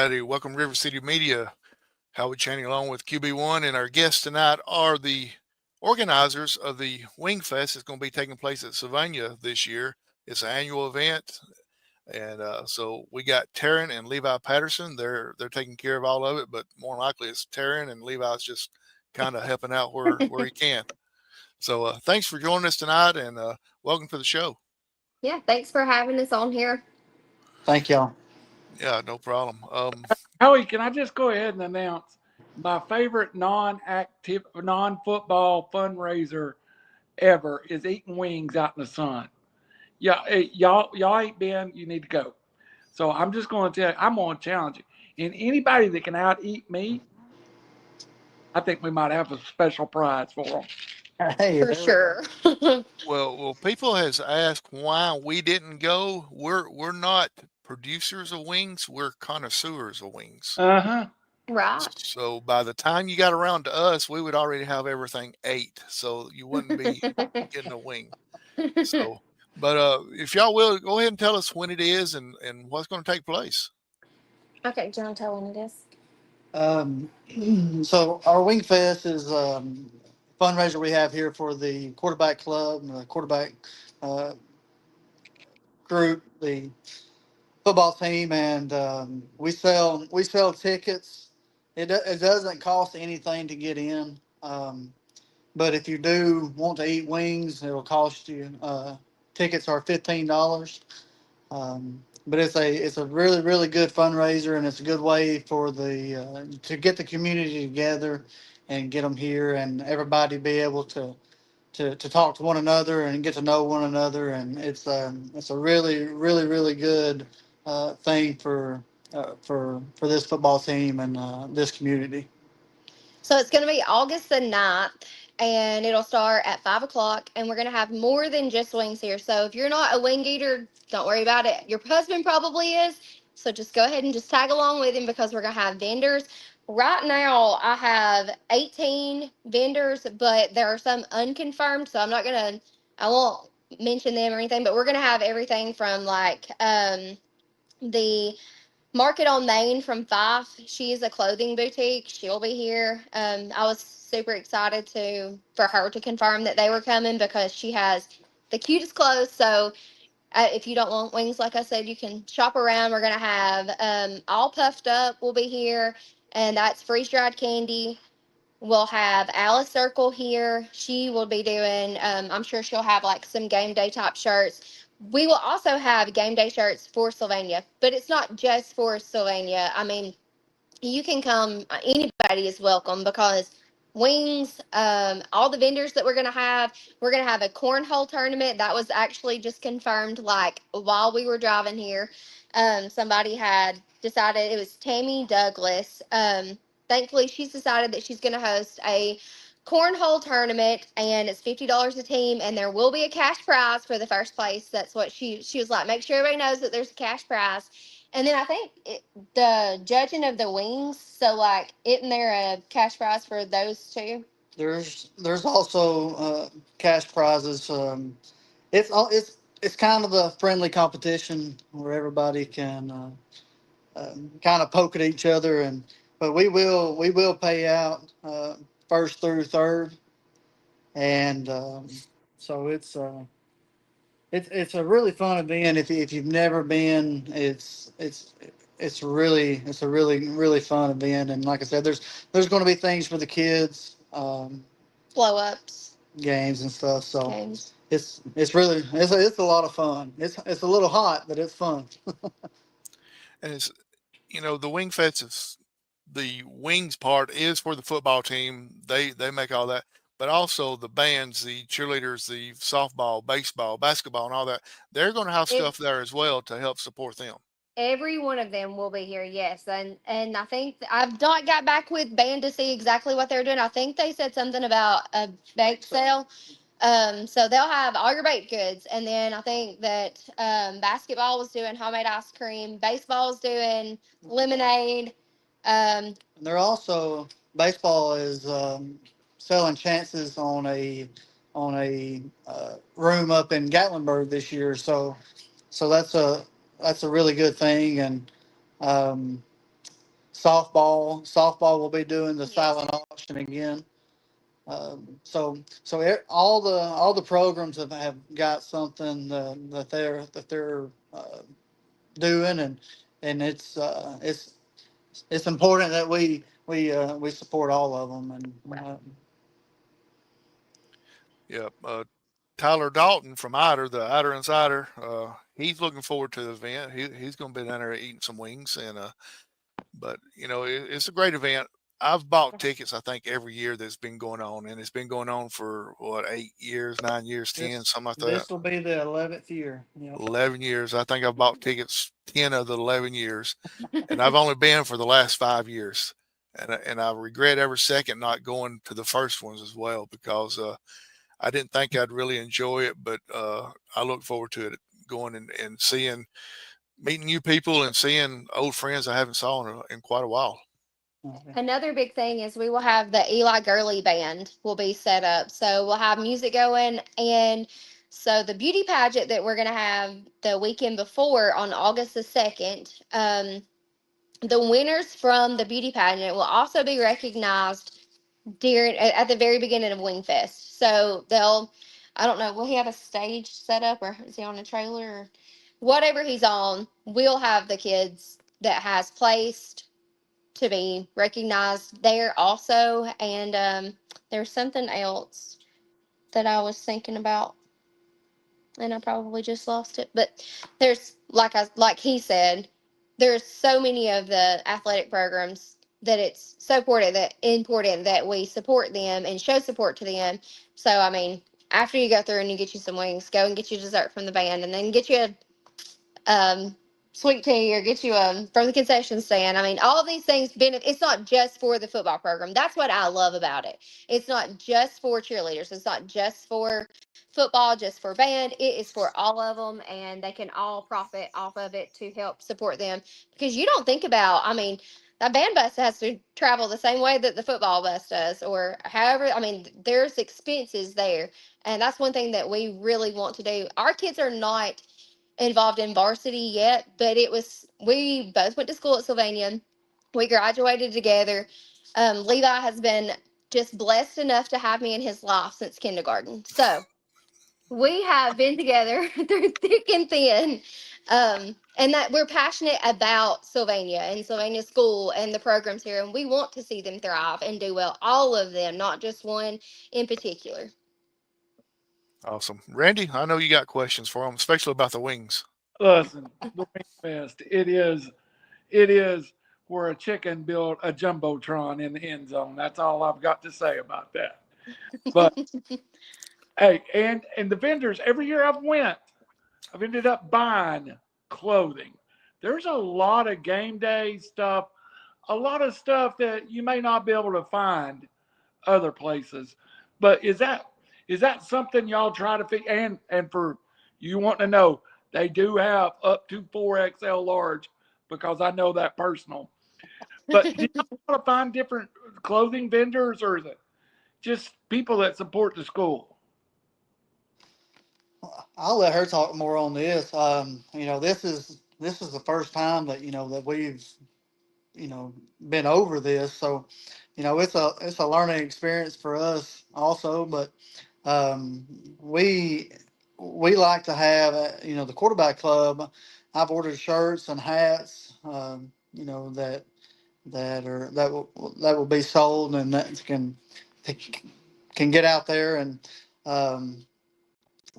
everybody. Welcome to RiverCity-Media. Howard Channing along with QB1. And our guests tonight are the organizers of the Wingfest. It's going to be taking place at Sylvania this year. It's an annual event. And so we got Taryn and Levi Patterson. They're taking care of all of it, but more likely it's Taryn and Levi's just kind of helping out where he can. So thanks for joining us tonight, and welcome to the show. Yeah, thanks for having us on here. Thank y'all. Yeah, no problem. Howie, can I just go ahead and announce my favorite non-football fundraiser ever is eating wings out in the sun. Yeah, y'all ain't been. You need to go. So I'm just going to tell you, I'm going to challenge you. And anybody that can out eat me, I think we might have a special prize for them. Hey, For sure. Well, people has asked why we didn't go. We're not producers of wings. We're connoisseurs of wings. Right. So by the time you got around to us, we would already have everything ate. So you wouldn't be getting a wing. So, but if y'all will, go ahead and tell us when it is and what's going to take place. Okay, John, tell when it is. So our Wing Fest is fundraiser we have here for the quarterback club, and the quarterback group, the football team, and we sell tickets. It doesn't cost anything to get in, but if you do want to eat wings, it'll cost you. Tickets are $15. But it's a really good fundraiser, and it's a good way for the to get the community together and get them here, and everybody be able to talk to one another and get to know one another, and it's a really good thing for this football team and this community. So it's going to be August the 9th, and it'll start at 5 o'clock, and we're going to have more than just wings here. So if you're not a wing eater, don't worry about it. Your husband probably is, so just go ahead and just tag along with him because we're going to have vendors. Right now, I have 18 vendors, but there are some unconfirmed, so I won't mention them or anything, but we're going to have everything from like the Market on Main from Fife. She is a clothing boutique. She'll be here. I was super excited for her to confirm that they were coming because she has the cutest clothes. So if you don't want wings, like I said, you can shop around. We're gonna have All Puffed Up will be here, and that's freeze dried candy. We'll have Alice Circle here. She will be doing, I'm sure she'll have like some game day type shirts. We will also have game day shirts for Sylvania, but it's not just for Sylvania. I mean, you can come, anybody is welcome because wings, all the vendors that we're going to have a cornhole tournament. That was actually just confirmed like while we were driving here. Somebody had decided, it was Tammy Douglas. Thankfully, she's decided that she's going to host a cornhole tournament, and it's $50 a team, and there will be a cash prize for the first place. That's what she was like, make sure everybody knows that there's a cash prize. And then I think the judging of the wings, so like, isn't there a cash prize for those two? There's also cash prizes. It's kind of a friendly competition where everybody can kind of poke at each other, but we will pay out first through third, and so it's a really fun event. If you've never been, it's a really fun event. And like I said, there's going to be things for the kids, Blow ups, games and stuff. So games. it's a lot of fun. It's a little hot, but it's fun. And it's the wing fest is the wings part is for the football team. They make all that, but also the bands, the cheerleaders, the softball, baseball, basketball, and all that. They're going to have stuff there as well to help support them. Every one of them will be here, yes. And I think I've not got back with band to see exactly what they're doing. I think they said something about a bake sale. So they'll have all your baked goods. And then I think that basketball was doing homemade ice cream. Baseball is doing lemonade. And they're also baseball is selling chances on a room up in Gatlinburg this year. So that's a really good thing. And Softball will be doing the Yes. silent auction again. All the programs have got something that they're doing, and it's important that we support all of them. And Yep. Tyler Dalton from Ider, the Ider Insider, he's looking forward to the event. He's going to be down there eating some wings, and but it's a great event. I've bought tickets, I think, every year that's been going on, and it's been going on for what, 8 years, 9 years, 10, this something like that. this will be the 11th year. Yep. 11 years. I think I've bought tickets 10 of the 11 years, and I've only been for the last 5 years, and I regret every second not going to the first ones as well because I didn't think I'd really enjoy it, but I look forward to it going and meeting new people and seeing old friends I haven't saw in quite a while. Okay. Another big thing is we will have the Eli Gurley band will be set up. So we'll have music going. And so the beauty pageant that we're going to have the weekend before on August the 2nd, the winners from the beauty pageant will also be recognized at the very beginning of Wingfest. So I don't know, will he have a stage set up or is he on a trailer or whatever he's on? We'll have the kids that has placed to be recognized there also. And there's something else that I was thinking about, and I probably just lost it. But there's like he said, there's so many of the athletic programs that it's so important that we support them and show support to them. So I mean, after you go through and you get you some wings, go and get you dessert from the band, and then get you a sweet tea or get you from the concession stand. I mean, all of these things it's not just for the football program. That's what I love about it. It's not just for cheerleaders. It's not just for football, just for band. It is for all of them, and they can all profit off of it to help support them. Because you don't think about, I mean, a band bus has to travel the same way that the football bus does, or however. I mean, there's expenses there, and that's one thing that we really want to do. Our kids are not involved in varsity yet, but we both went to school at Sylvania. We graduated together. Levi has been just blessed enough to have me in his life since kindergarten. So we have been together through thick and thin. And that we're passionate about Sylvania and Sylvania School and the programs here, and we want to see them thrive and do well. All of them, not just one in particular. Awesome. Randy, I know you got questions for them, especially about the wings. Listen, the Wingfest, it is where a chicken built a jumbotron in the end zone. That's all I've got to say about that. But hey, and the vendors, every year I've ended up buying clothing. There's a lot of game day stuff, a lot of stuff that you may not be able to find other places. But is that something y'all try to figure? And for you want to know, they do have up to 4XL large because I know that personal. But do you want to find different clothing vendors, or is it just people that support the school? I'll let her talk more on this. This is the first time that that we've been over this, so it's a learning experience for us also. But um, we we like to have the quarterback club. I've ordered shirts and hats, that will be sold, and that can get out there. Um,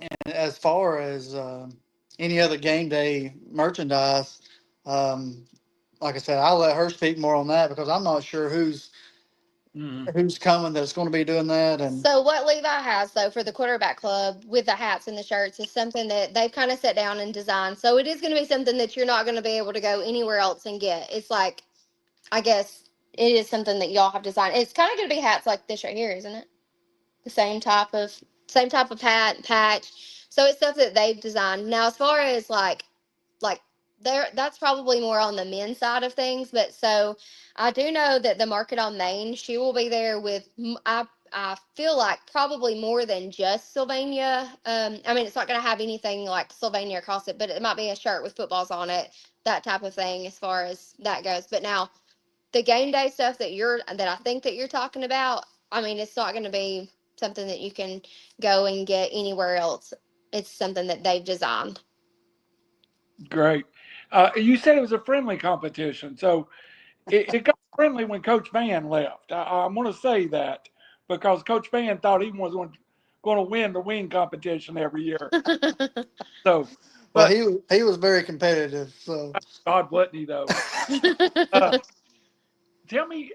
and as far as any other game day merchandise, um, like I said, I'll let her speak more on that because I'm not sure Mm. who's coming that's going to be doing that. And So what Levi has though for the quarterback club with the hats and the shirts is something that they've kind of sat down and designed. So it is going to be something that you're not going to be able to go anywhere else and get. It's like, I guess it is something that y'all have designed. It's kind of going to be hats like this right here, isn't it? The same type of hat and patch. So it's stuff that they've designed. Now as far as like there, that's probably more on the men's side of things. But so I do know that the market on Main, she will be there with I feel like probably more than just Sylvania. I mean, it's not going to have anything like Sylvania across it, but it might be a shirt with footballs on it, that type of thing as far as that goes. But now the game day stuff that I think that you're talking about, I mean, it's not going to be something that you can go and get anywhere else. It's something that they've designed. Great. You said it was a friendly competition, so it got friendly when Coach Van left. I want to say that because Coach Van thought he was going to win the wing competition every year. So, Well, but he was very competitive. So God wasn't he though? Tell me,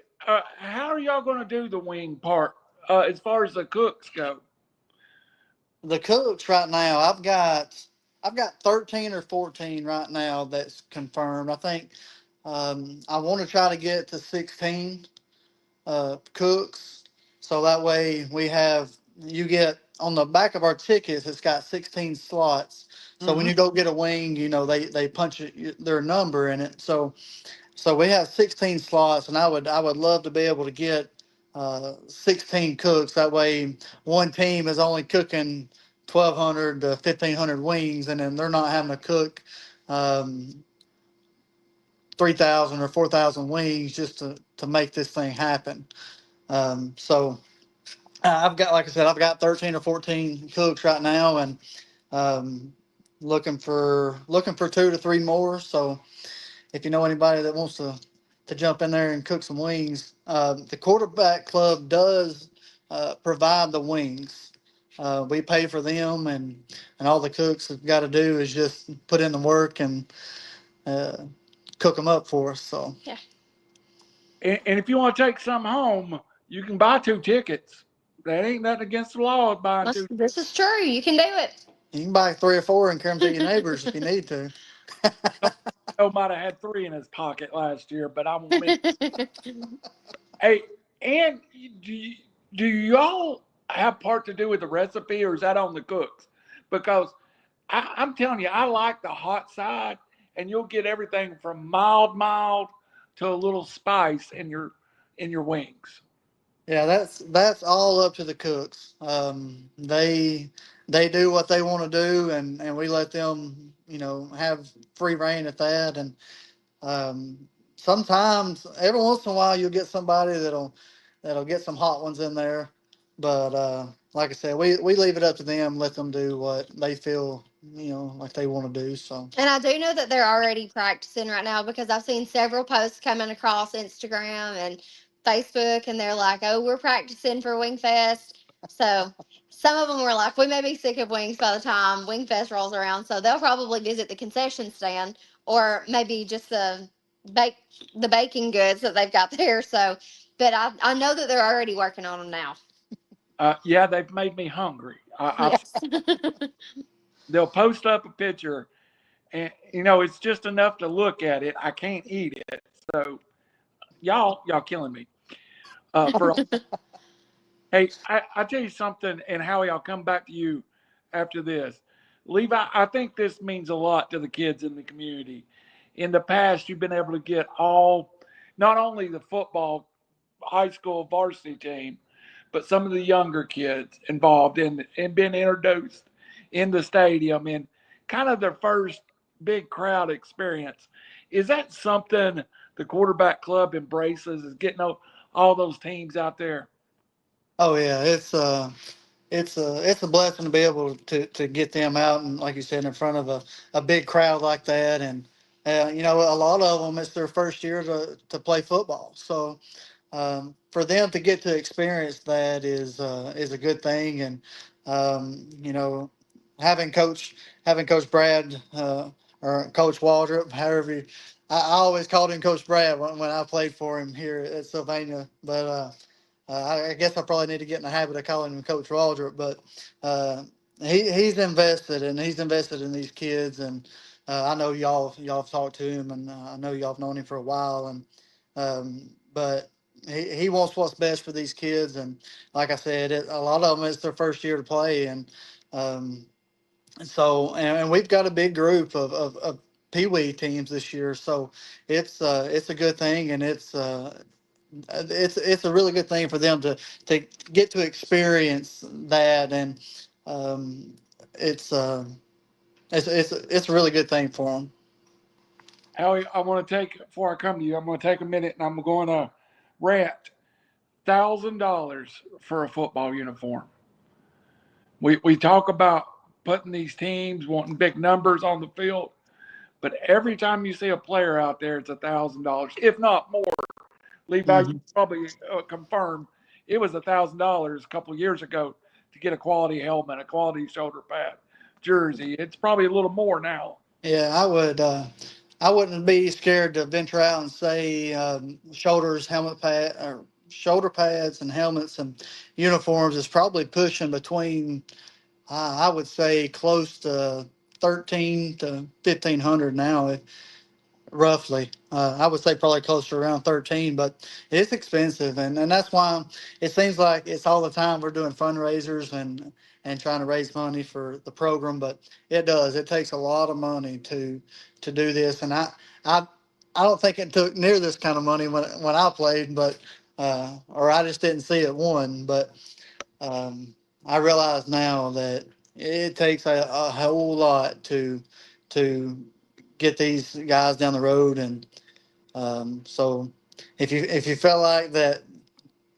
how are y'all going to do the wing part as far as the cooks go? the cooks right now, I've got 13 or 14 right now that's confirmed. I think I want to try to get to 16 cooks, so that way you get on the back of our tickets. It's got 16 slots. So when Mm-hmm. you go get a wing, they punch their number in it. So we have 16 slots, and I would love to be able to get 16 cooks. That way, one team is only cooking 1,200 to 1,500 wings, and then they're not having to cook um, 3,000 or 4,000 wings just to make this thing happen. So I've got, like I said, I've got 13 or 14 cooks right now, and um, looking for 2 to 3 more. So if you know anybody that wants to jump in there and cook some wings, the quarterback club does provide the wings. We pay for them, and all the cooks have got to do is just put in the work and uh, cook them up for us. So Yeah. And if you want to take some home, you can buy 2 tickets. That ain't nothing against the law of buying two. This is true. You can do it. you can buy 3 or 4 and carry them to your neighbors if you need to. Joe might have had 3 in his pocket last year, but I won't mention. Hey, and do y'all have part to do with the recipe, or is that on the cooks? Because I'm telling you, I like the hot side, and you'll get everything from mild to a little spice in your wings. Yeah, that's all up to the cooks. They do what they want to do, and we let them, have free reign at that. And um, sometimes, every once in a while, you'll get somebody that'll get some hot ones in there. But like I said, we leave it up to them, let them do what they feel, like they want to do. So And I do know that they're already practicing right now because I've seen several posts coming across Instagram and Facebook, and they're like, "Oh, we're practicing for Wingfest." So some of them were like, "We may be sick of wings by the time Wingfest rolls around." So they'll probably visit the concession stand or maybe just bake the baking goods that they've got there. So, but I know that they're already working on them now. Yeah, they've made me hungry. Yes. They'll post up a picture, and it's just enough to look at it. I can't eat it, so y'all killing me. For Hey, I tell you something, and Howie, I'll come back to you after this. Levi, I think this means a lot to the kids in the community. In the past, you've been able to get not only the football high school varsity team, but some of the younger kids involved in being introduced in the stadium in kind of their first big crowd experience. Is that something the quarterback club embraces? Is getting all those teams out there? oh yeah, it's a blessing to be able to get them out, and like you said, in front of a big crowd like that. And a lot of them, it's their first year to play football. So for them to get to experience that is a good thing. And having coach Brad or Coach Waldrop, however I always called him Coach Brad when I played for him here at Sylvania. But I guess I probably need to get in the habit of calling him Coach Waldrop. But uh, he's invested in these kids. And I know y'all have talked to him, and I know y'all have known him for a while. And but he wants what's best for these kids. And like I said, a lot of them, it's their first year to play. And um, and we've got a big group of Pee Wee teams this year. So it's a good thing, and it's a really good thing for them to get to experience that. And um, it's it's a really good thing for them. Howie, I want to take, before I come to you, I'm going to take a minute and I'm going to rant. $1,000 for a football uniform. We talk about putting these teams, wanting big numbers on the field, but every time you see a player out there, it's $1,000, if not more. Levi, you probably confirmed it was $1,000 a couple of years ago to get a quality helmet, a quality shoulder pad, jersey. It's probably a little more now. Yeah, I would. I wouldn't be scared to venture out and say shoulders, helmet pad, or shoulder pads and helmets and uniforms is probably pushing between. I would say close to 13 to 1,500 now, roughly. I would say probably close to around 13, but it's expensive, and that's why it seems like it's all the time we're doing fundraisers and trying to raise money for the program, but it does. It takes a lot of money to do this, and I I don't think it took near this kind of money when I played, but or I just didn't see it won, but I realize now that it takes a whole lot to get these guys down the road, and so if you felt like that,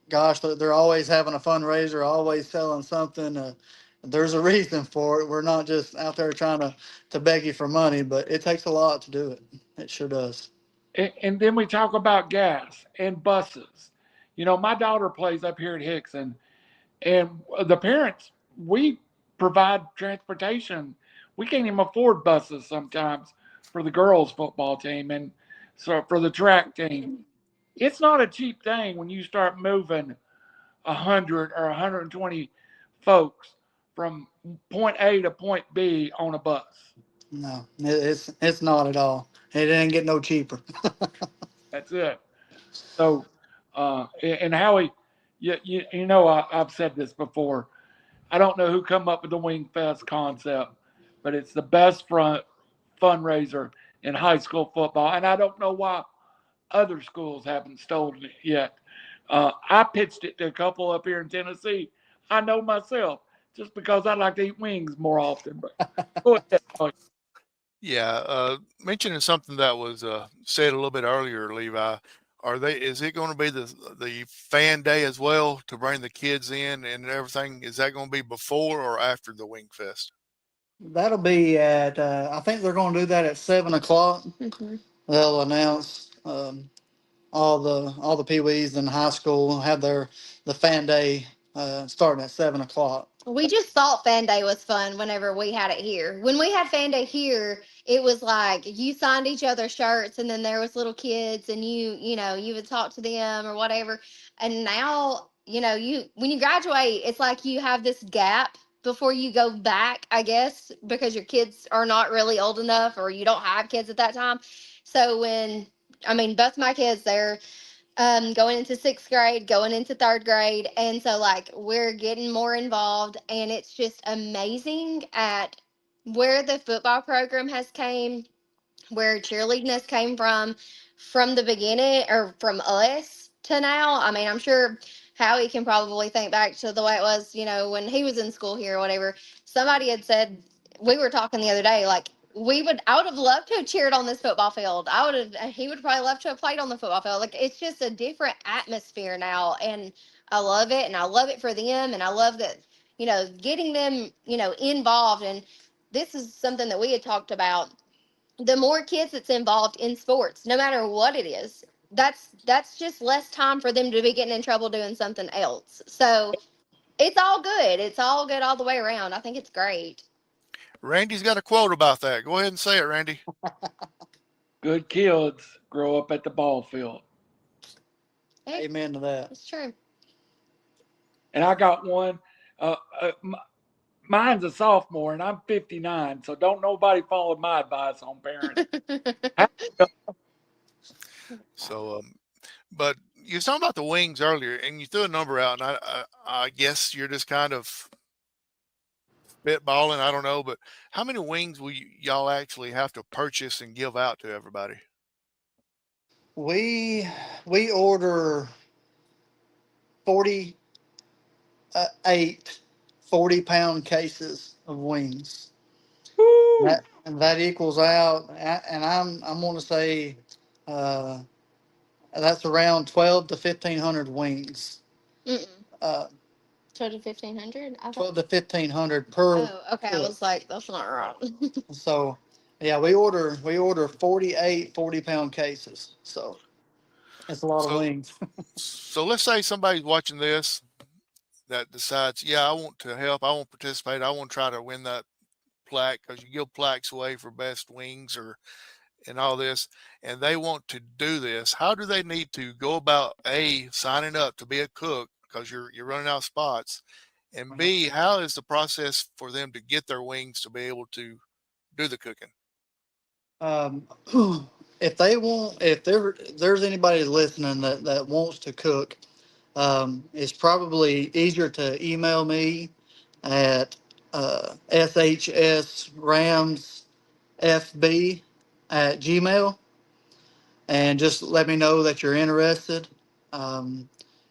gosh, they're always having a fundraiser, always selling something. There's a reason for it. We're not just out there trying to beg you for money, but it takes a lot to do it. It sure does. And then we talk about gas and buses. You know, my daughter plays up here at Hickson, and the parents, we provide transportation. We can't even afford buses sometimes for the girls' football team and so for the track team. It's not a cheap thing when you start moving 100 or 120 folks from point A to point B on a bus. No, it's not at all. It ain't get no cheaper. That's it. So, and Howie, you know, I've said this before. I don't know who come up with the Wingfest concept, but it's the best fundraiser in high school football, and I don't know why other schools haven't stolen it yet. I pitched it to a couple up here in Tennessee. I know myself just because I like to eat wings more often. But go ahead. Yeah, mentioning something that was said a little bit earlier, Levi. Is it going to be the fan day as well to bring the kids in and everything? Is that going to be before or after the Wingfest? That'll be at. I think they're going to do that at 7 o'clock. Mm-hmm. They'll announce all the peewees in high school have the fan day starting at 7 o'clock. We just thought Fan Day was fun whenever we had it here. When we had Fan Day here, it was like you signed each other's shirts, and then there was little kids, and you would talk to them or whatever. And now, you when you graduate, it's like you have this gap before you go back, I guess, because your kids are not really old enough, or you don't have kids at that time. So both my kids, they're going into sixth grade, going into third grade. And so, like, we're getting more involved, and it's just amazing at where the football program has came, where cheerleading has came from the beginning, or from us to now. I mean, I'm sure Howie can probably think back to the way it was, when he was in school here or whatever. Somebody had said, we were talking the other day, like, I would have loved to have cheered on this football field. He would probably love to have played on the football field. Like, it's just a different atmosphere now. And I love it. And I love it for them. And I love that, getting them, involved. And this is something that we had talked about. The more kids that's involved in sports, no matter what it is, that's just less time for them to be getting in trouble doing something else. So it's all good. It's all good all the way around. I think it's great. Randy's got a quote about that. Go ahead and say it, Randy. Good kids grow up at the ball field. Hey, Amen to that. it's true. And I got one. Mine's a sophomore, and I'm 59, so don't nobody follow my advice on parents. So, but you were talking about the wings earlier, and you threw a number out, and I guess you're just kind of spitballing. I don't know, but how many wings will y'all actually have to purchase and give out to everybody? We order 48 40-pound cases of wings. Woo! and that equals out, and I'm going to say that's around 12 to 1,500 wings. Mm-mm. Uh, 12 to 1,500. 12 to 1,500 per Oh, okay. I cook. was like, that's not right. So, yeah, we order 48 40-pound cases. So it's a lot of So, wings. so let's say somebody's watching this that decides, yeah, I want to help, I want to participate, I want to try to win that plaque because you give plaques away for best wings or and all this, and they want to do this. How do they need to go about signing up to be a cook because you're running out of spots, and B, how is the process for them to get their wings to be able to do the cooking? Um, if there's anybody listening that wants to cook, it's probably easier to email me at shsramsfb@gmail, and just let me know that you're interested. Um,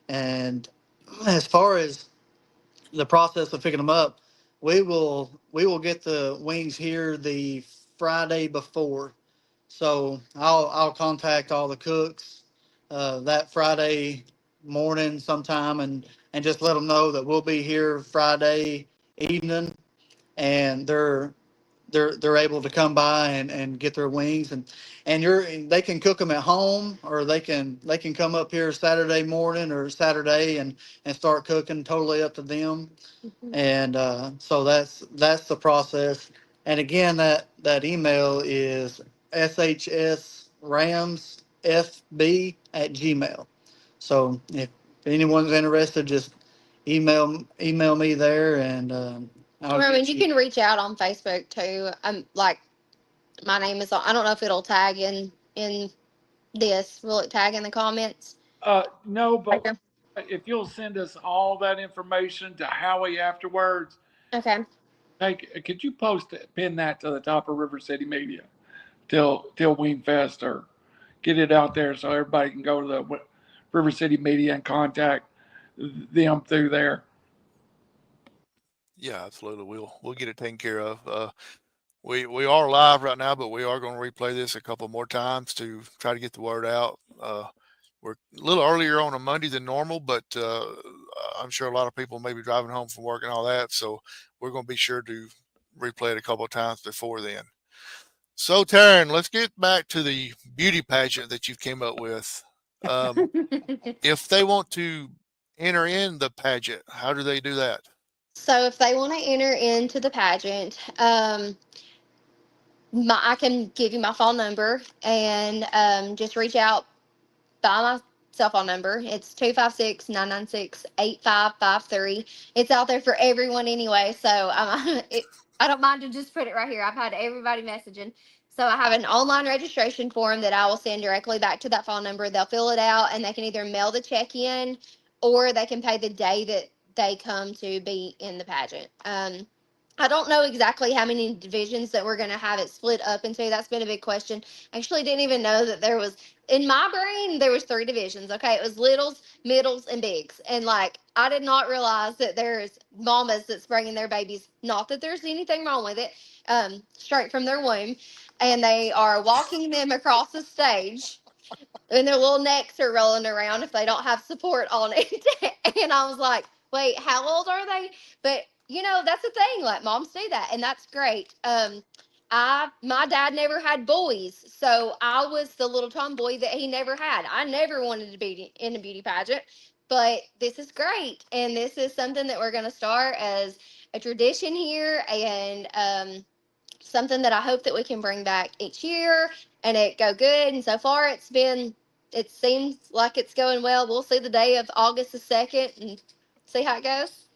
and as far as the process of picking them up, we will get the wings here the Friday before. So I'll contact all the cooks that Friday morning sometime, and just let them know that we'll be here Friday evening, and they're able to come by and get their wings, and they can cook them at home, or they can come up here Saturday morning or Saturday and start cooking, totally up to them. And so that's the process. And again, that email is shsramsfb@gmail. So if anyone's interested, just email me there, and I'll Or, I mean, get you you. can reach out on Facebook too. Like, my name is on. I don't know if it'll tag in this. Will it tag in the comments? No, but Okay. if you'll send us all that information to Howie afterwards, Okay. could you pin that to the top of River City Media till Wingfest, or get it out there so everybody can go to the River City Media and contact them through there. Yeah, absolutely. We'll get it taken care of. We are live right now, but we are going to replay this a couple more times to try to get the word out. We're a little earlier on a Monday than normal, but I'm sure a lot of people may be driving home from work and all that. So we're going to be sure to replay it a couple of times before then. So, Taryn, let's get back to the beauty pageant that you came up with. If they want to enter in the pageant, how do they do that? So if they want to enter into the pageant, I can give you my phone number, and just reach out by my cell phone number. It's 256-996-8553. It's out there for everyone anyway, so I don't mind to just put it right here. I've had everybody messaging. So I have an online registration form that I will send directly back to that phone number. They'll fill it out, and they can either mail the check in, or they can pay the day that they come to be in the pageant. I don't know exactly how many divisions that we're going to have it split up into. That's been a big question. I actually didn't even know that there was, in my brain, there was 3 divisions. Okay, it was littles, middles, and bigs. And like, I did not realize that there's mamas that's bringing their babies, not that there's anything wrong with it, straight from their womb, and they are walking them across the stage, and their little necks are rolling around if they don't have support on it. And I was like, wait, how old are they? But that's the thing. Like, moms do that, and that's great. My dad never had boys, so I was the little tomboy that he never had. I never wanted to be in a beauty pageant, but this is great, and this is something that we're going to start as a tradition here, and something that I hope that we can bring back each year and it go good. And so far, it seems like it's going well. We'll see the day of August the 2nd and see how it goes.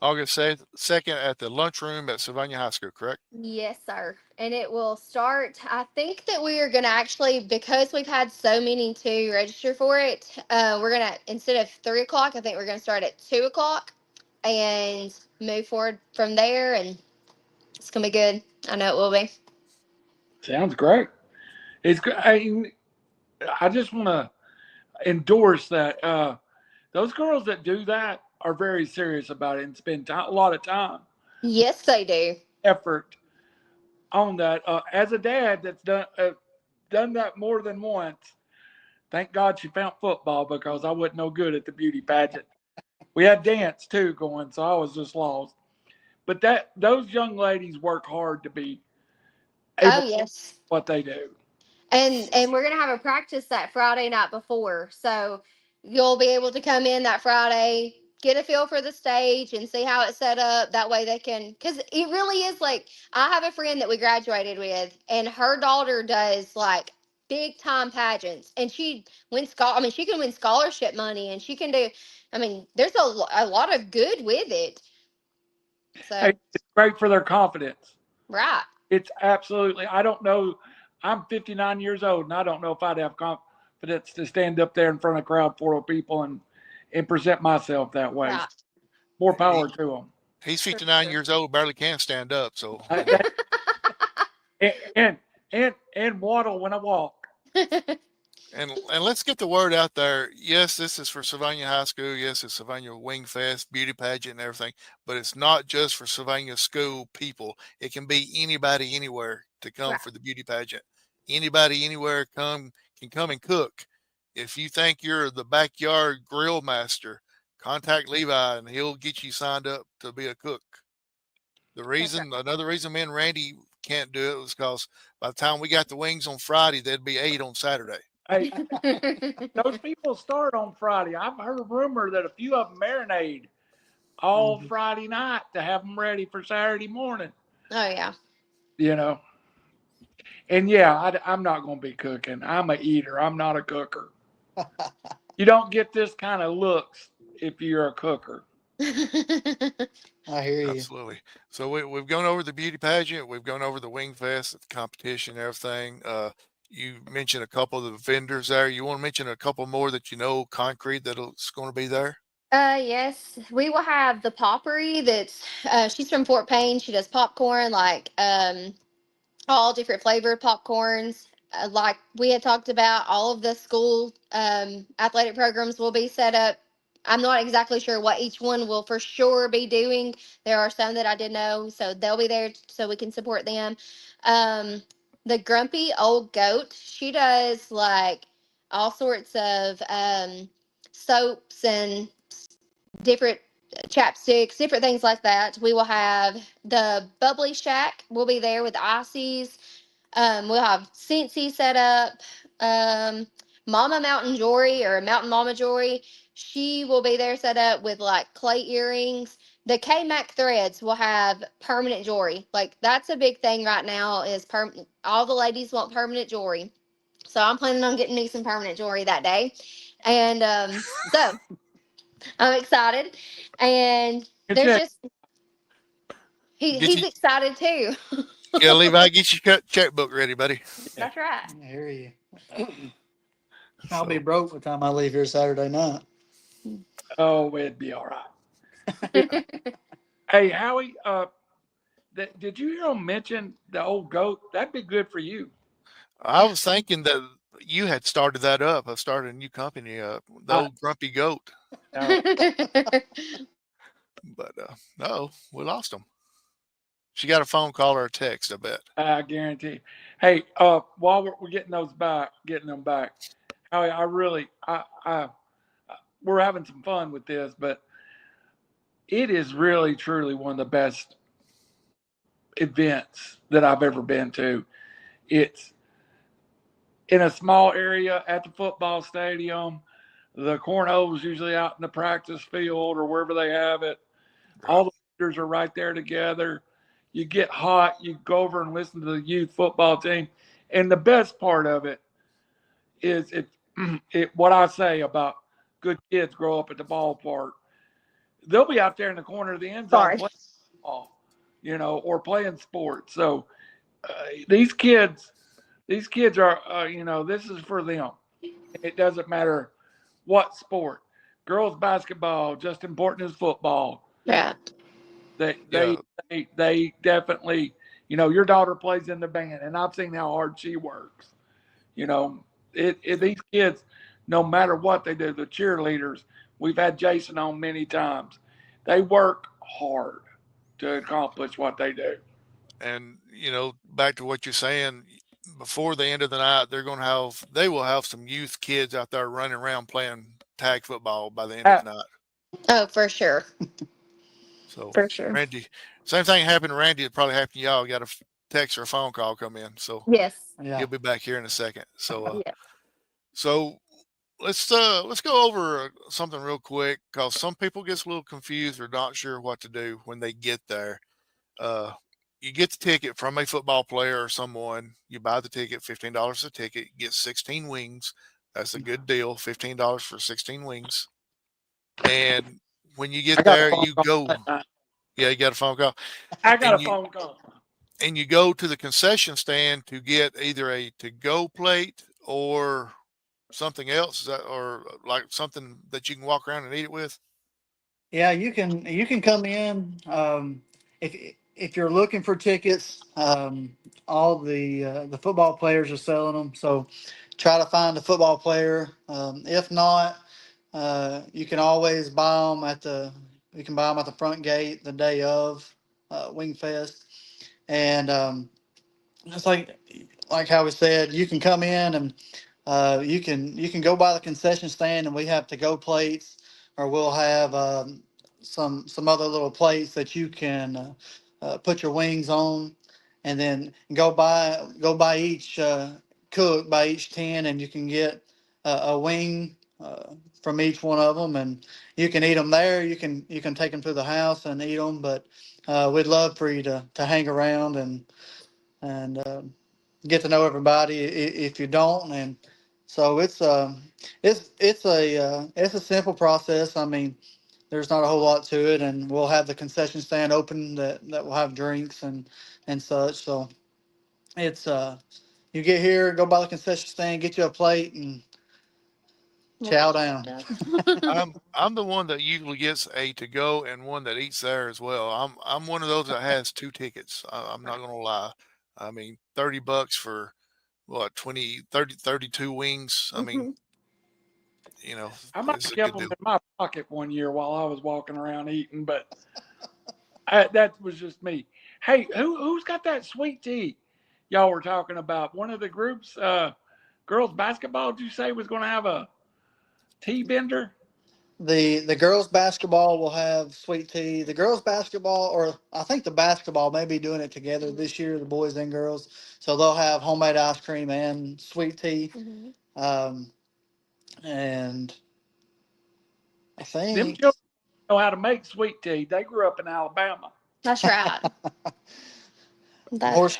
August 2nd at the lunchroom at Sylvania High School, correct? Yes, sir. And it will start. I think that we are going to actually, because we've had so many to register for it, we're going to, instead of 3 o'clock, I think we're going to start at 2 o'clock and move forward from there. And it's going to be good. I know it will be. Sounds great. It's good. I just want to endorse that. Those girls that do that are very serious about it and spend a lot of time, Yes, they do. effort on that. As a dad that's done that more than once, thank God she found football because I wasn't no good at the beauty pageant. We had dance too going, so I was just lost. But those young ladies work hard to be able Oh to do yes. what they do. And we're gonna have a practice that Friday night before, so you'll be able to come in that Friday, get a feel for the stage, and see how it's set up. That way they can, because it really is like I have a friend that we graduated with, and her daughter does like big time pageants, and she wins I mean, she can win scholarship money, and she can do. I mean, there's a lot of good with it. So Hey, it's great for their confidence. right. It's absolutely. I don't know. I'm 59 years old, and I don't know if I'd have confidence to stand up there in front of a crowd full of people and present myself that way. Right. More power to them. He's 59 years old, barely can stand up. So, And waddle when I walk. and let's get the word out there. Yes, this is for Sylvania High School. Yes, it's Sylvania Wingfest, beauty pageant, and everything. But it's not just for Sylvania school people. It can be anybody, anywhere to come Right. for the beauty pageant. Anybody, anywhere can come and cook. If you think you're the backyard grill master, contact Levi and he'll get you signed up to be a cook. Another reason me and Randy can't do it was because by the time we got the wings on Friday, there'd be 8 on Saturday. Hey, those people start on Friday. I've heard a rumor that a few of them marinade all Friday night to have them ready for Saturday morning. Oh yeah. You know. And yeah, I'm not going to be cooking. I'm a eater. I'm not a cooker. You don't get this kind of looks if you're a cooker. I hear you. Absolutely. So we've gone over the beauty pageant. We've gone over the Wingfest, the competition, everything. You mentioned a couple of the vendors there. You want to mention a couple more that you know concrete that's going to be there? Yes, we will have the Poppery. That's she's from Fort Payne. She does popcorn, like all different flavored popcorns. Like we had talked about, all of the school athletic programs will be set up. I'm not exactly sure what each one will for sure be doing. There are some that I did know, so they'll be there so we can support them. The Grumpy Old Goat, she does like all sorts of soaps and different chapsticks, different things like that. We will have the Bubbly Shack. We'll be there with ices. We'll have Scentcy set up. Mama Mountain Jewelry or Mountain Mama Jewelry, she will be there set up with like clay earrings. The KMac Threads will have permanent jewelry. Like that's a big thing right now is all the ladies want permanent jewelry. So I'm planning on getting me some permanent jewelry that day. And so I'm excited. And there's just he's excited too. Yeah, Levi, get your checkbook ready, buddy. That's right. I hear you. I'll be broke by the time I leave here Saturday night. Oh, it'd be all right. Hey, Howie, did you hear him mention the old goat? That'd be good for you. I was thinking that you had started that up. I started a new company, the old Grumpy Goat. But no, we lost them. She got a phone call or a text, I bet. I guarantee. Hey, while we're getting them back, Howie, we're having some fun with this, but it is really, truly one of the best events that I've ever been to. It's in a small area at the football stadium. The cornhole is usually out in the practice field or wherever they have it. Right. All the leaders are right there together. You get hot, you go over and listen to the youth football team. And the best part of it is what I say about good kids grow up at the ballpark. They'll be out there in the corner of the end zone playing football, or playing sports. So these kids are, this is for them. It doesn't matter what sport. Girls basketball, just important as football. Yeah. They definitely, your daughter plays in the band, and I've seen how hard she works. These kids, no matter what they do, the cheerleaders, we've had Jason on many times. They work hard to accomplish what they do. And back to what you're saying, before the end of the night, they will have some youth kids out there running around playing tag football by the end of the night. Oh, for sure. So, For sure. Randy, same thing happened to Randy. It probably happened to y'all. Got a text or a phone call come in. So Yes. Yeah. he'll be back here in a second. So, Yeah. so let's go over something real quick, because some people get a little confused or not sure what to do when they get there. You get the ticket from a football player or someone. You buy the ticket, $15 a ticket. You get 16 wings. That's a good deal. $15 for 16 wings. And when you get there, you go. Yeah, you got a phone call. I got And a phone call. And you go to the concession stand to get either a to-go plate or something else, or like something that you can walk around and eat it with. Yeah, you can come in, if you're looking for tickets. All the football players are selling them, so try to find a football player. If not, you can always buy them you can buy them at the front gate the day of Wingfest, and just like how we said, you can come in and you can go by the concession stand, and we have to go plates, or we'll have some other little plates that you can put your wings on, and then go by each cook by each tin, and you can get a wing from each one of them, and you can eat them there. You can take them to the house and eat them, but we'd love for you to hang around and get to know everybody if you don't. And so it's a simple process. I mean, there's not a whole lot to it, and we'll have the concession stand open that will have drinks and such. So it's you get here, go by the concession stand, get you a plate, and chow down. I'm the one that usually gets a to go and one that eats there as well. I'm one of those that has two tickets. I'm not gonna lie. I mean, $30 for what 32 wings. I mean, I might it's have a kept good them deal. in my pocket one year while I was walking around eating, but that was just me. Hey, who's got that sweet tea y'all were talking about? One of the groups, girls basketball, did you say was going to have a tea vendor? The girls basketball will have sweet tea. The girls basketball, or I think the basketball may be doing it together this year, the boys and girls. So they'll have homemade ice cream and sweet tea. Um, and I Them think children know how to make sweet tea. They grew up in Alabama. That's right.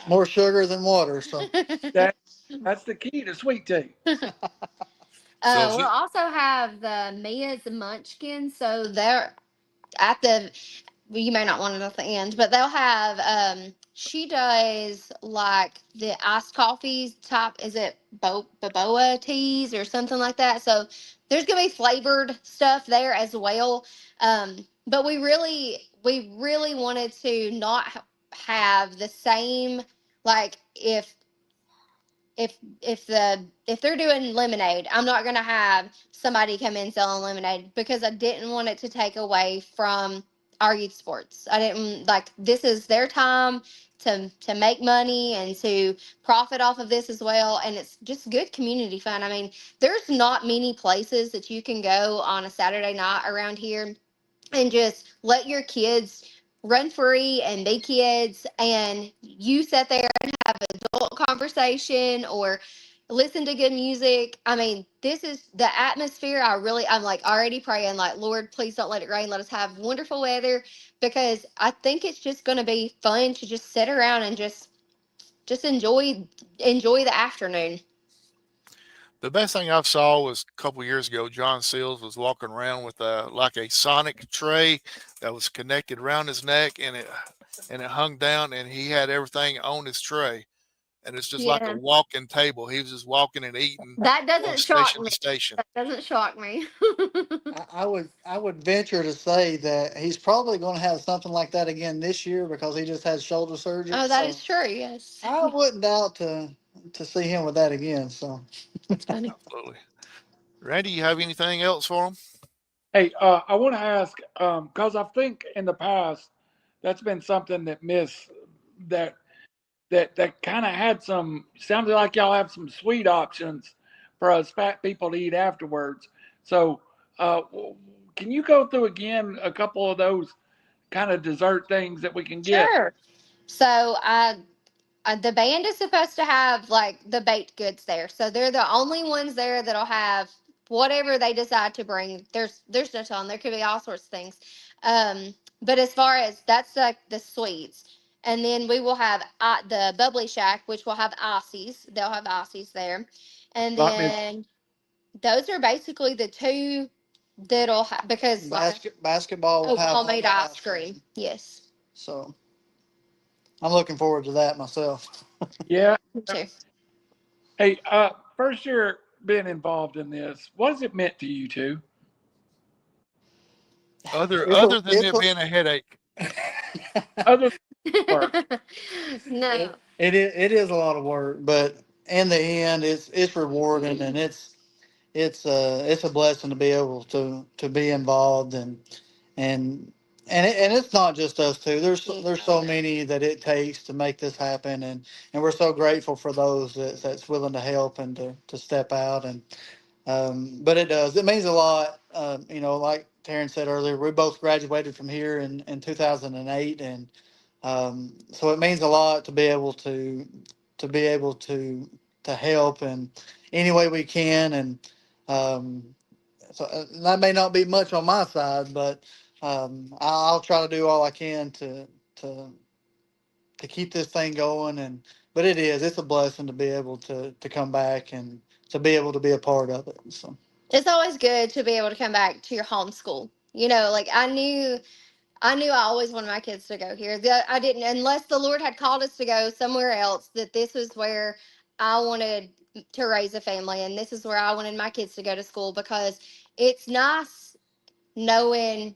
more sugar than water. So That that's the key to sweet tea. So We'll also have the Mia's Munchkins. So they're at the, well, you may not want it at the end, but they'll have, she does like the iced coffees type, is it Boba teas or something like that? So there's going to be flavored stuff there as well. But we really wanted to not have the same, like if they're doing lemonade, I'm not gonna have somebody come in selling lemonade, because I didn't want it to take away from our youth sports. I didn't like, this is their time to make money and to profit off of this as well, and it's just good community fun. I mean, there's not many places that you can go on a Saturday night around here and just let your kids run free and be kids, and you sit there and have adult conversation or listen to good music. I mean, this is the atmosphere. I'm like already praying, like, Lord, please don't let it rain. Let us have wonderful weather, because I think it's just going to be fun to just sit around and just enjoy the afternoon. the best thing I've saw was a couple years ago. John Seals was walking around with like a Sonic tray that was connected around his neck, and it hung down, and he had everything on his tray, and it's just like a Yeah, walking table. He was just walking and eating, that going doesn't shock station me. to station. That doesn't shock me. I would venture to say that he's probably going to have something like that again this year, because he just had shoulder surgery. Oh, that So is true. Yes, I wouldn't doubt to see him with that again. So that's funny. Absolutely. Randy, you have anything else for him? Hey, I want to ask because I think in the past that's been something that that kind of had some, sounded like y'all have some sweet options for us fat people to eat afterwards. So, can you go through again a couple of those kind of dessert things that we can get? Sure. So the band is supposed to have like the baked goods there, so they're the only ones there that'll have whatever they decide to bring. There's no telling. There could be all sorts of things. But as far as that's like the sweets, and then we will have the Bubbly Shack, which will have ices. They'll have ices there, and Like me. then those are basically the two that'll because Basketball will have homemade ice cream. Yes. So I'm looking forward to that myself. Yeah. Me too. Hey, first year being involved in this, what has it meant to you two? Other than it being a headache. Other than work. No. It is a lot of work, but in the end, it's rewarding, and it's a blessing to be able to be involved, and it's not just us two. There's so many that it takes to make this happen, and we're so grateful for those that's willing to help and to step out. And but it means a lot. Like Taryn said earlier, we both graduated from here in 2008, and so it means a lot to be able to help in any way we can. And um, so that may not be much on my side, but I'll try to do all I can to keep this thing going. But it's a blessing to be able to come back and to be able to be a part of it. So It's always good to be able to come back to your home school. Like I knew I always wanted my kids to go here. I didn't, unless the Lord had called us to go somewhere else, that this was where I wanted to raise a family, and this is where I wanted my kids to go to school, because it's nice knowing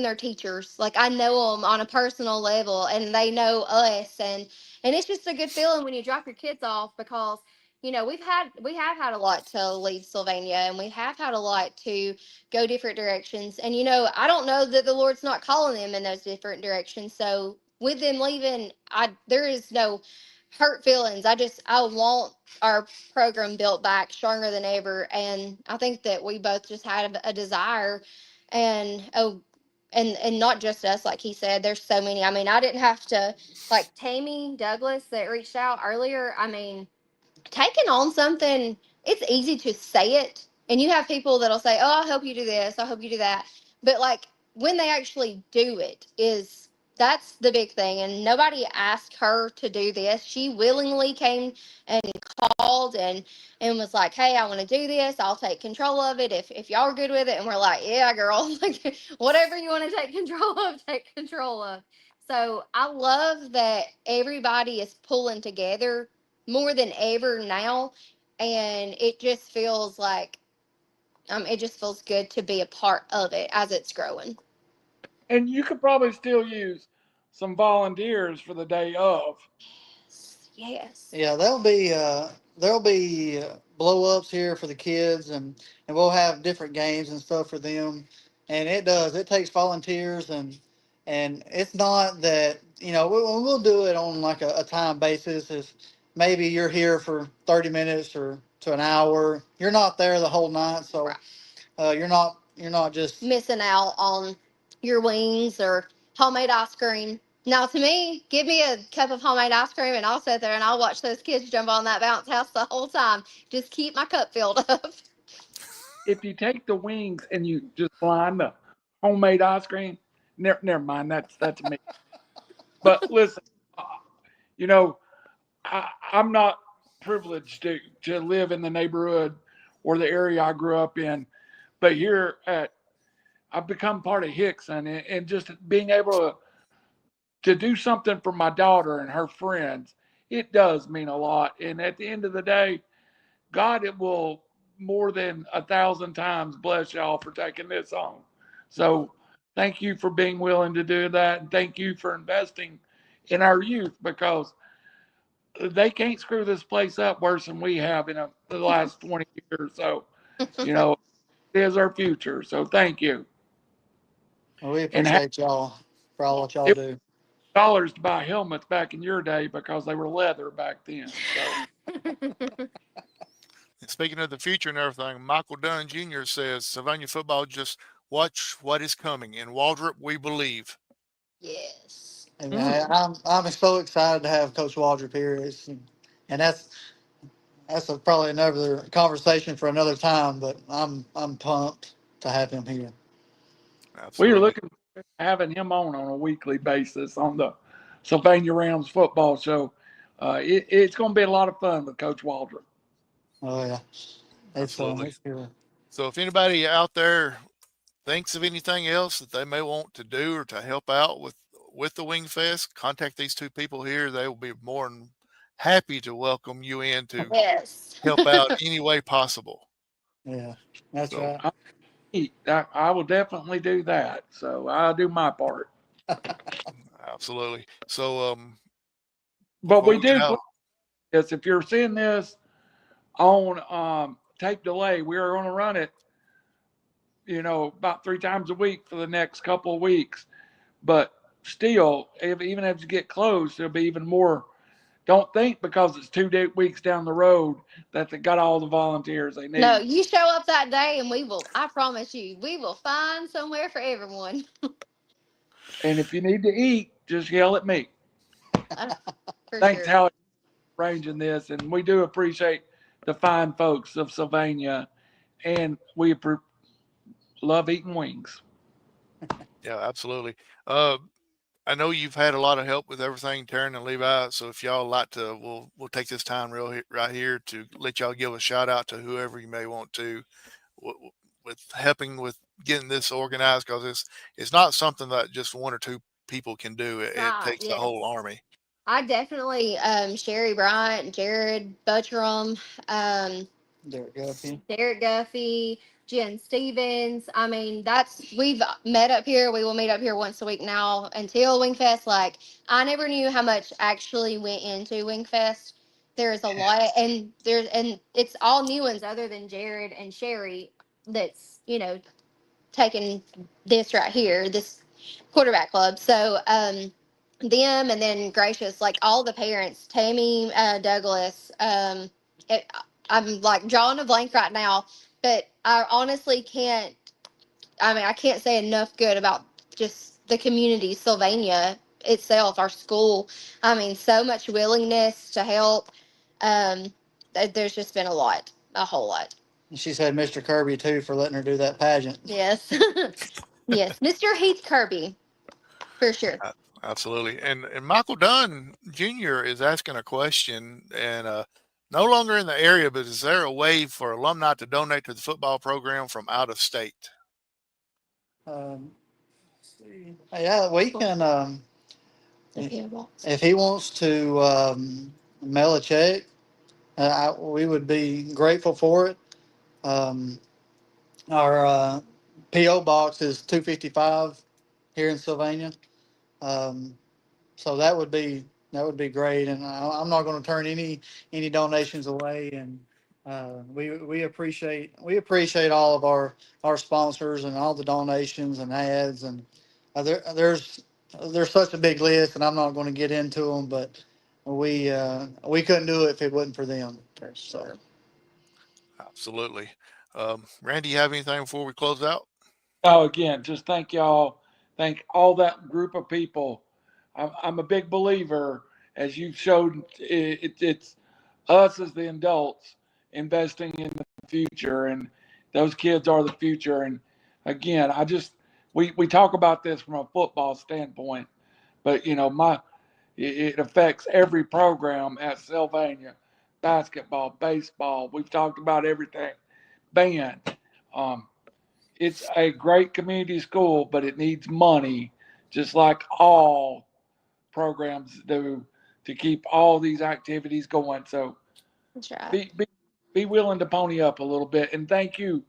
their teachers. Like, I know them on a personal level, and they know us, and it's just a good feeling when you drop your kids off, because we have had a lot to leave Sylvania, and we have had a lot to go different directions. And I don't know that the Lord's not calling them in those different directions. So with them leaving, there is no hurt feelings. I want our program built back stronger than ever. And I think that we both just had a desire. And and not just us, like he said, there's so many. I mean, I didn't have to, like Tammy Douglas that reached out earlier. I mean, taking on something, it's easy to say it, and you have people that'll say, oh, I'll help you do this, I'll help you do that, but like when they actually do it, that's the big thing. And nobody asked her to do this. She willingly came and called and was like, hey, I want to do this, I'll take control of it if y'all are good with it. And we're like, yeah, girl. Like, whatever you want to take control of, take control of. So I love that everybody is pulling together more than ever now, and it just feels like it just feels good to be a part of it as it's growing. And you could probably still use some volunteers for the day of. Yes. yeah, there'll be blow ups here for the kids, and we'll have different games and stuff for them. And it takes volunteers, and it's not that we'll do it on like a time basis. If maybe you're here for 30 minutes or to an hour, you're not there the whole night, so Right. you're not just Missing out on your wings or homemade ice cream. Now, to me, give me a cup of homemade ice cream, and I'll sit there and I'll watch those kids jump on that bounce house the whole time. Just keep my cup filled up. If you take the wings and you just blind the homemade ice cream, never mind. That's me. But listen, uh, you know, I'm not privileged to live in the neighborhood or the area I grew up in, but I've become part of Hickson, and just being able to do something for my daughter and her friends, it does mean a lot. And at the end of the day, God, it will more than 1,000 times bless y'all for taking this on. So thank you for being willing to do that. And thank you for investing in our youth, because they can't screw this place up worse than we have in the last 20 years. So, it is our future. So thank you. we And appreciate y'all for all what y'all it, do. dollars to buy helmets back in your day because they were leather back then. So And speaking of the future and everything, Michael Dunn Jr. says Sylvania football, just watch what is coming. In Waldrop, we believe. Yes. And I'm so excited to have Coach Waldrop here. And that's probably another conversation for another time. But I'm pumped to have him here. we're Absolutely. looking at having him on a weekly basis on the Sylvania Rams football show. It's going to be a lot of fun with Coach Waldrop. Oh yeah, Absolutely. it's cool. So if anybody out there thinks of anything else that they may want to do or to help out with the Wingfest, contact these two people here. They will be more than happy to welcome you in to Yes. help out any way possible. Yeah, that's So right. I will definitely do that. So I'll do my part. absolutely. So But before we we get do out, this. If you're seeing this on tape delay, we are going to run it, about 3 times a week for the next couple of weeks. But still, even as you get close, there'll be even more. Don't think because it's 2 weeks down the road that they got all the volunteers they No, need. you show up that day and I promise you, we will find somewhere for everyone. And if you need to eat, just yell at me. For Thanks, sure. Hallie, for arranging this. And we do appreciate the fine folks of Sylvania. And we love eating wings. yeah, absolutely. I know you've had a lot of help with everything, Taryn and Levi. So if y'all like to, we'll take this time right here to let y'all give a shout out to whoever you may want to with helping with getting this organized, because it's not something that just one or two people can do. It Right. takes the Yes. whole army. I definitely, Sherry Bryant, Jared Buttram, Derek Guffey, Jen Stevens. I mean, we've met up here. We will meet up here once a week now until Wingfest. Like, I never knew how much actually went into Wingfest. There's a lot, and it's all new ones other than Jared and Sherry that's, taking this right here, this quarterback club. So, them and then Gracious, like all the parents, Tammy, Douglas, it, I'm like drawing a blank right now, but I honestly can't. I mean, I can't say enough good about just the community, Sylvania itself, our school. I mean, so much willingness to help. Um, there's just been a whole lot. And she said Mr. Kirby too for letting her do that pageant. Yes, yes, Mr. Heath Kirby, for sure. Absolutely. And Michael Dunn Jr. is asking a question, and no longer in the area, but is there a way for alumni to donate to the football program from out of state? Yeah, we can. If he wants to mail a check, we would be grateful for it. Um, our PO box is 255 here in Sylvania. Um, so that would be great, and I'm not going to turn any donations away. And we appreciate all of our sponsors and all the donations and ads, and there's such a big list, and I'm not going to get into them, but we couldn't do it if it wasn't for them. So Absolutely. Randy, you have anything before we close out? Oh, again, just thank y'all. Thank all that group of people. I'm a big believer, as you've showed, it's us as the adults investing in the future, and those kids are the future. And again, we talk about this from a football standpoint, but it affects every program at Sylvania, basketball, baseball. We've talked about everything, band. Um, it's a great community school, but it needs money, just like all programs do, to keep all these activities going. So That's right. be willing to pony up a little bit. And thank you,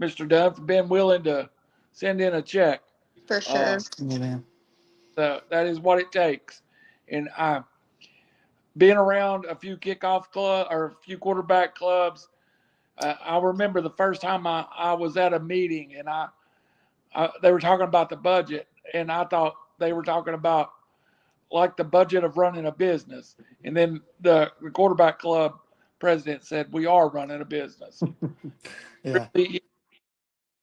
Mr. Dunn, for being willing to send in a check. For sure. yeah, man. So that is what it takes. And I been around a few kickoff club or a few quarterback clubs. I remember the first time I was at a meeting, and they were talking about the budget, and I thought they were talking about like the budget of running a business. And then the quarterback club president said, "We are running a business." Yeah. Really,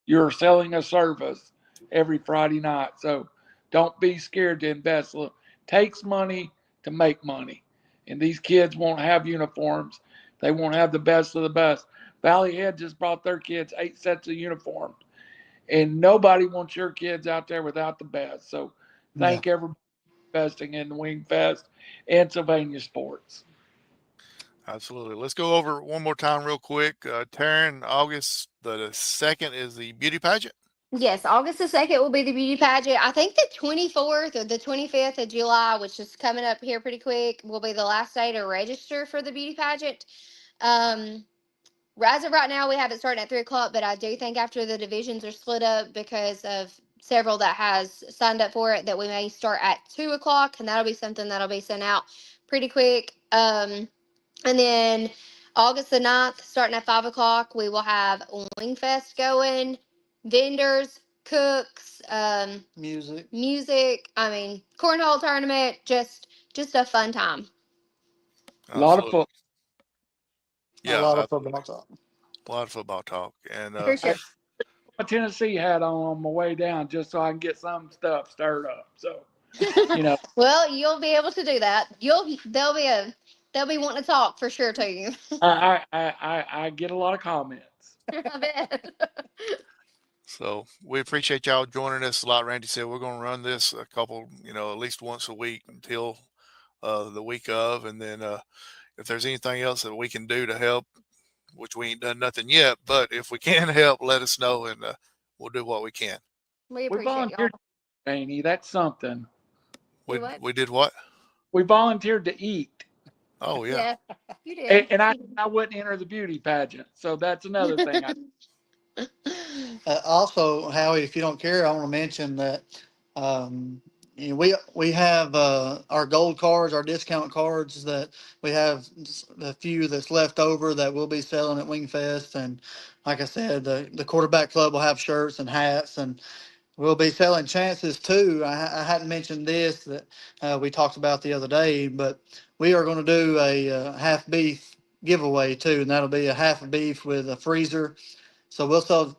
you're selling a service every Friday night. So don't be scared to invest. Look, it takes money to make money. And these kids won't have uniforms. They won't have the best of the best. Valley Head just brought their kids 8 sets of uniforms. And nobody wants your kids out there without the best. So Yeah. thank everybody for investing in Wingfest and Sylvania sports. Absolutely. Let's go over it one more time real quick. Taryn, August the 2nd is the beauty pageant. Yes, August the 2nd will be the beauty pageant. I think the 24th or the 25th of July, which is coming up here pretty quick, will be the last day to register for the beauty pageant. As of right now, we have it starting at 3 o'clock, but I do think after the divisions are split up because of several that has signed up for it, that we may start at 2 o'clock, and that'll be something that'll be sent out pretty quick. And then August the 9th, starting at 5 o'clock, we will have Wingfest going, vendors, cooks, Music. music. I mean, cornhole tournament, just a fun time. A lot of Absolutely. football. Yeah, A lot of absolutely. football talk. A lot of football talk. And For sure. My Tennessee hat on my way down just so I can get some stuff stirred up. So, you know, Well, you'll be able to do that. They'll be wanting to talk for sure to you. I get a lot of comments. I bet. so we appreciate y'all joining us. Like Randy said, we're going to run this a couple, at least once a week until the week of. And then if there's anything else that we can do to help, which we ain't done nothing yet, but if we can help, let us know and we'll do what we can. We We appreciate y'all. volunteered, Amy. That's something. We, Do what? we did what? We volunteered to eat. Oh, yeah. Yeah, you did. And I wouldn't enter the beauty pageant. So that's another thing. Also, Howie, if you don't care, I want to mention that we have our gold cards, our discount cards that we have a few that's left over that we'll be selling at Wingfest. And like I said, the quarterback club will have shirts and hats, and we'll be selling chances too. I hadn't mentioned this that we talked about the other day, but we are going to do a half beef giveaway too, and that'll be a half a beef with a freezer. So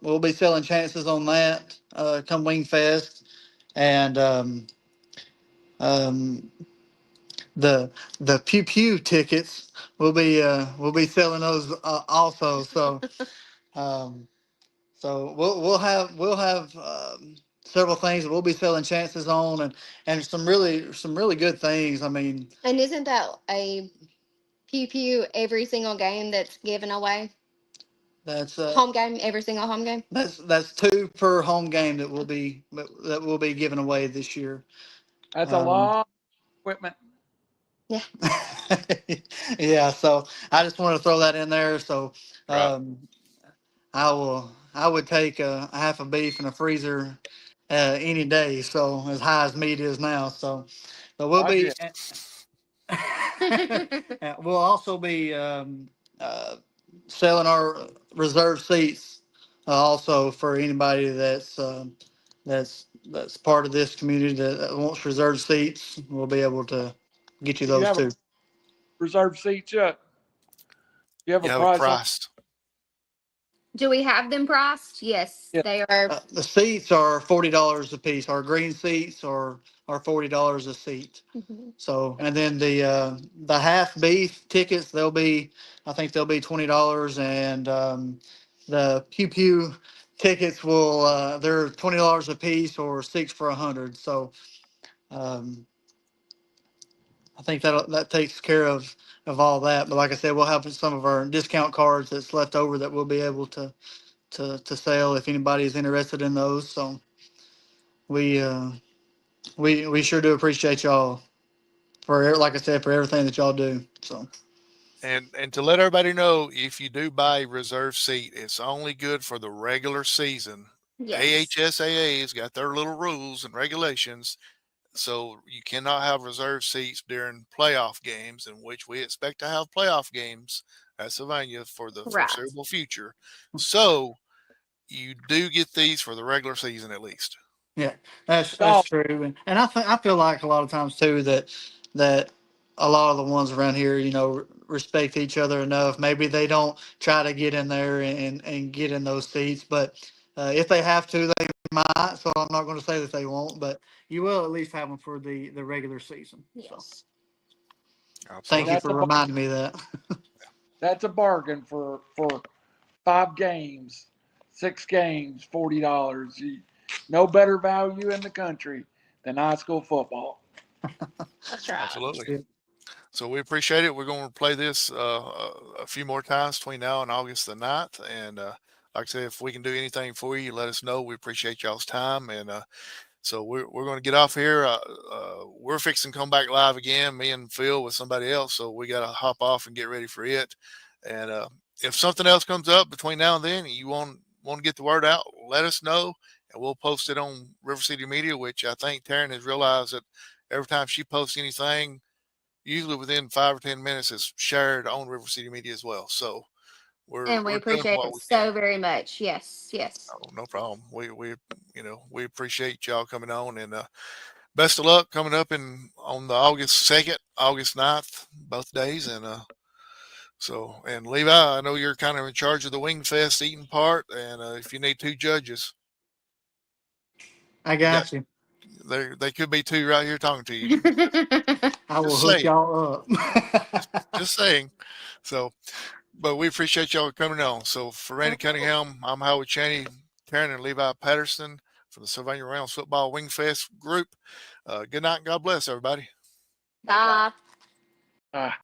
we'll be selling chances on that come Wingfest, and um, the pew pew tickets we'll be selling those also. So um, we'll have several things that we'll be selling chances on, and some really good things. I mean, And isn't that a pew pew every single game that's given away? that's Home game, every single home game. that's two per home game that will be given away this year. That's a Um, lot of equipment. Yeah. yeah, so I just want to throw that in there. So Right. I would take a half a beef and a freezer any day. So as high as meat is now. So but we'll be Roger. we'll also be selling our reserve seats also for anybody that's part of this community that wants reserved seats. We'll be able to get you Do you those have a too. reserved seat yet? You have You a have it price on? priced. Do we have them priced? Yes, Yeah. they are. The seats are $40 a piece. Our green seats are $40 a seat. Mhm. So, and then the half beef tickets, I think they'll be $20, and the pew pew tickets they're $20 a piece or 6 for 100. So, um, I think that takes care of all that. But like I said, we'll have some of our discount cards that's left over that we'll be able to sell if anybody's interested in those. So we we sure do appreciate y'all like I said, for everything that y'all do. So And to let everybody know, if you do buy a reserve seat, it's only good for the regular season. Yes. AHSAA's got their little rules and regulations. So you cannot have reserve seats during playoff games, in which we expect to have playoff games at Sylvania for the Right. foreseeable future. So you do get these for the regular season at least. Yeah, that's Oh, true, and I feel like a lot of times too that a lot of the ones around here, respect each other enough. Maybe they don't try to get in there and get in those seats, but if they have to, they might. So I'm not going to say that they won't, but you will at least have them for the regular season. So Yes. thank you Absolutely. that's for a reminding me of that. that's a bargain for 5 games, 6 games, $40. No better value in the country than high school football. That's right. Absolutely. Yeah. So we appreciate it. We're going to play this a few more times between now and August the 9th. And like I said, if we can do anything for you, let us know. We appreciate y'all's time. And so we're going to get off here. We're fixing to come back live again, me and Phil with somebody else. So we got to hop off and get ready for it. And if something else comes up between now and then, and you want to get the word out, let us know, and we'll post it on River City Media. Which I think Taryn has realized that every time she posts anything, usually within 5 or 10 minutes, it's shared on River City Media as well. So And we we're doing appreciate what it we can. so very much. Yes, yes. Oh, no problem. We appreciate y'all coming on, and best of luck coming up on the August 2nd, August 9th, both days. And and Levi, I know you're kind of in charge of the Wingfest eating part, and if you need 2 judges, I you got got you. they could be 2 right here talking to you. I will Just hook saying, y'all up. just saying. So, but we appreciate y'all coming on. So for Randy Cunningham, I'm Howard Chaney, Taryn and Levi Patterson from the Sylvania Rounds Football Wingfest group. Good night and God bless everybody. Bye. Ah.